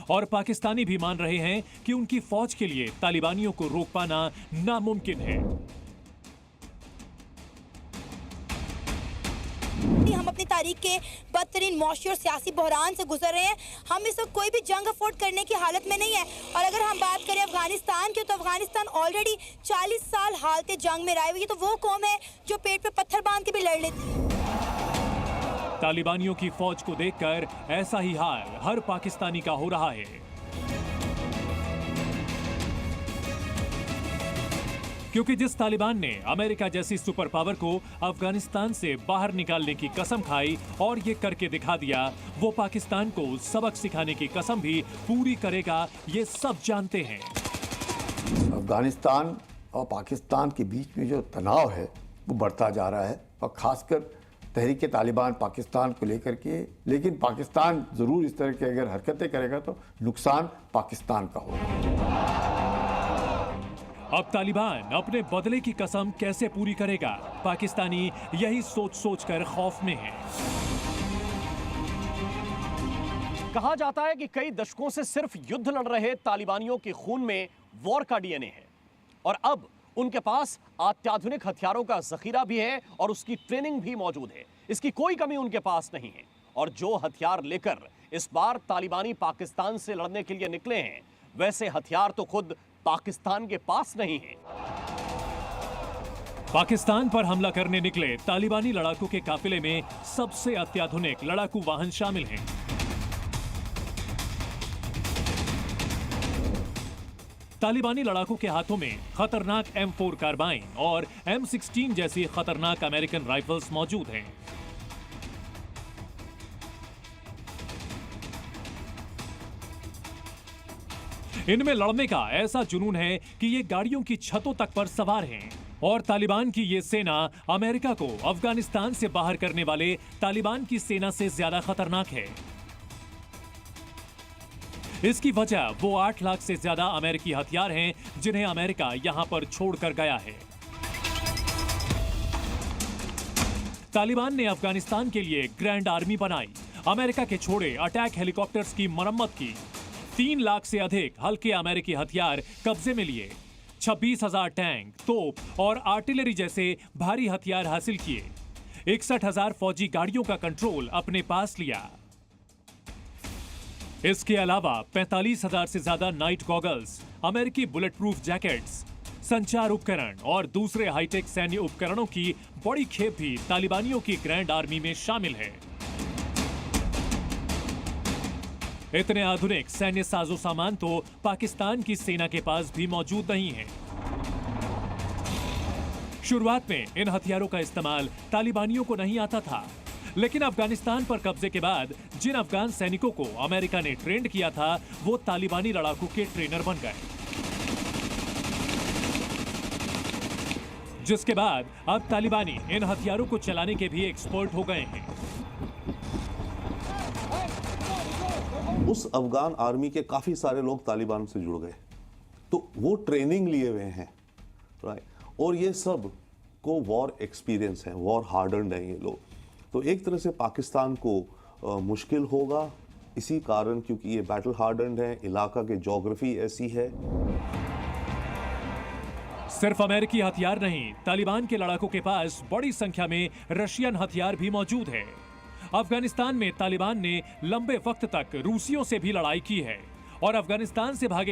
और पाकिस्तानी भी मान रहे हैं कि उनकी फौज के लिए तालिबानियों को रोक पाना नामुमकिन है। हम अपनी तारीख के बदतरीन मौशी और सियासी बहरान से गुजर रहे हैं। हम इस वक्त कोई भी जंग अफोर्ड करने की हालत में नहीं है। और अगर हम बात करें अफगानिस्तान की, तो अफगानिस्तान ऑलरेडी 40 साल हालत जंग में रही हुई है। तो वो कौम है जो पेट पे पत्थर बांध के भी लड़ लेती है। तालिबानियों की फौज को देखकर ऐसा ही हाल हर पाकिस्तानी का हो रहा है, क्योंकि जिस तालिबान ने अमेरिका जैसी सुपर पावर को अफगानिस्तान से बाहर निकालने की कसम खाई और ये करके दिखा दिया, वो पाकिस्तान को सबक सिखाने की कसम भी पूरी करेगा, ये सब जानते हैं। अफगानिस्तान और पाकिस्तान के बीच में जो तनाव है वो बढ़ता जा रहा है, और खासकर तहरीक तालिबान पाकिस्तान को लेकर के। लेकिन पाकिस्तान जरूर इस तरह की अगर हरकतें करेगा तो नुकसान पाकिस्तान का होगा। अब तालिबान अपने बदले की कसम कैसे पूरी करेगा, पाकिस्तानी यही सोच सोच कर खौफ में है। कहा जाता है कि कई दशकों से सिर्फ युद्ध लड़ रहे तालिबानियों के खून में वॉर का डीएनए है, और अब उनके पास अत्याधुनिक हथियारों का जखीरा भी है और उसकी ट्रेनिंग भी मौजूद है। इसकी कोई कमी उनके पास नहीं है। और जो हथियार लेकर इस बार तालिबानी पाकिस्तान से लड़ने के लिए निकले हैं, वैसे हथियार तो खुद पाकिस्तान के पास नहीं है। पाकिस्तान पर हमला करने निकले तालिबानी लड़ाकू के काफिले में सबसे अत्याधुनिक लड़ाकू वाहन शामिल हैं। तालिबानी लड़ाकू के हाथों में खतरनाक M4 कार्बाइन और M16 जैसी खतरनाक अमेरिकन राइफल्स मौजूद हैं। इनमें लड़ने का ऐसा जुनून है कि ये गाड़ियों की छतों तक पर सवार हैं। और तालिबान की ये सेना अमेरिका को अफगानिस्तान से बाहर करने वाले तालिबान की सेना से ज्यादा खतरनाक है। इसकी वजह वो 8 लाख से ज्यादा अमेरिकी हथियार हैं जिन्हें अमेरिका यहां पर छोड़कर गया है। तालिबान ने अफगानिस्तान के लिए ग्रैंड आर्मी बनाई, अमेरिका के छोड़े अटैक हेलीकॉप्टर्स की मरम्मत की, 3 लाख से अधिक हल्के अमेरिकी हथियार कब्जे में लिए, 26,000 टैंक, तोप और आर्टिलरी जैसे भारी हथियार हासिल किए, 61,000 फौजी गाड़ियों का कंट्रोल अपने पास लिया। इसके अलावा 45,000 से ज्यादा नाइट गॉगल्स, अमेरिकी बुलेट प्रूफ जैकेट्स, संचार उपकरण और दूसरे हाईटेक सैन्य उपकरणों की बड़ी खेप भी तालिबानियों की ग्रैंड आर्मी में शामिल है। इतने आधुनिक सैन्य साजो सामान तो पाकिस्तान की सेना के पास भी मौजूद नहीं है। शुरुआत में इन हथियारों का इस्तेमाल तालिबानियों को नहीं आता था, लेकिन अफगानिस्तान पर कब्जे के बाद जिन अफगान सैनिकों को अमेरिका ने ट्रेंड किया था, वो तालिबानी लड़ाकू के ट्रेनर बन गए, जिसके बाद अब तालिबानी इन हथियारों को चलाने के भी एक्सपर्ट हो गए हैं। उस अफगान आर्मी के काफी सारे लोग तालिबान से जुड़ गए, तो वो ट्रेनिंग लिए हुए हैं, राइट, और ये सब को वॉर एक्सपीरियंस है, वॉर हार्डन्ड है ये लोग। तो एक तरह से पाकिस्तान को मुश्किल होगा इसी कारण, क्योंकि ये बैटल हार्डन्ड है, इलाका के ज्योग्राफी ऐसी है। सिर्फ अमेरिकी हथियार नहीं, तालिबान के लड़ाकों के पास बड़ी संख्या में रशियन हथियार भी मौजूद है। अफगानिस्तान में तालिबान ने लंबे वक्त तक रूसियों से भी लड़ाई की है और अफगानिस्तान से भागे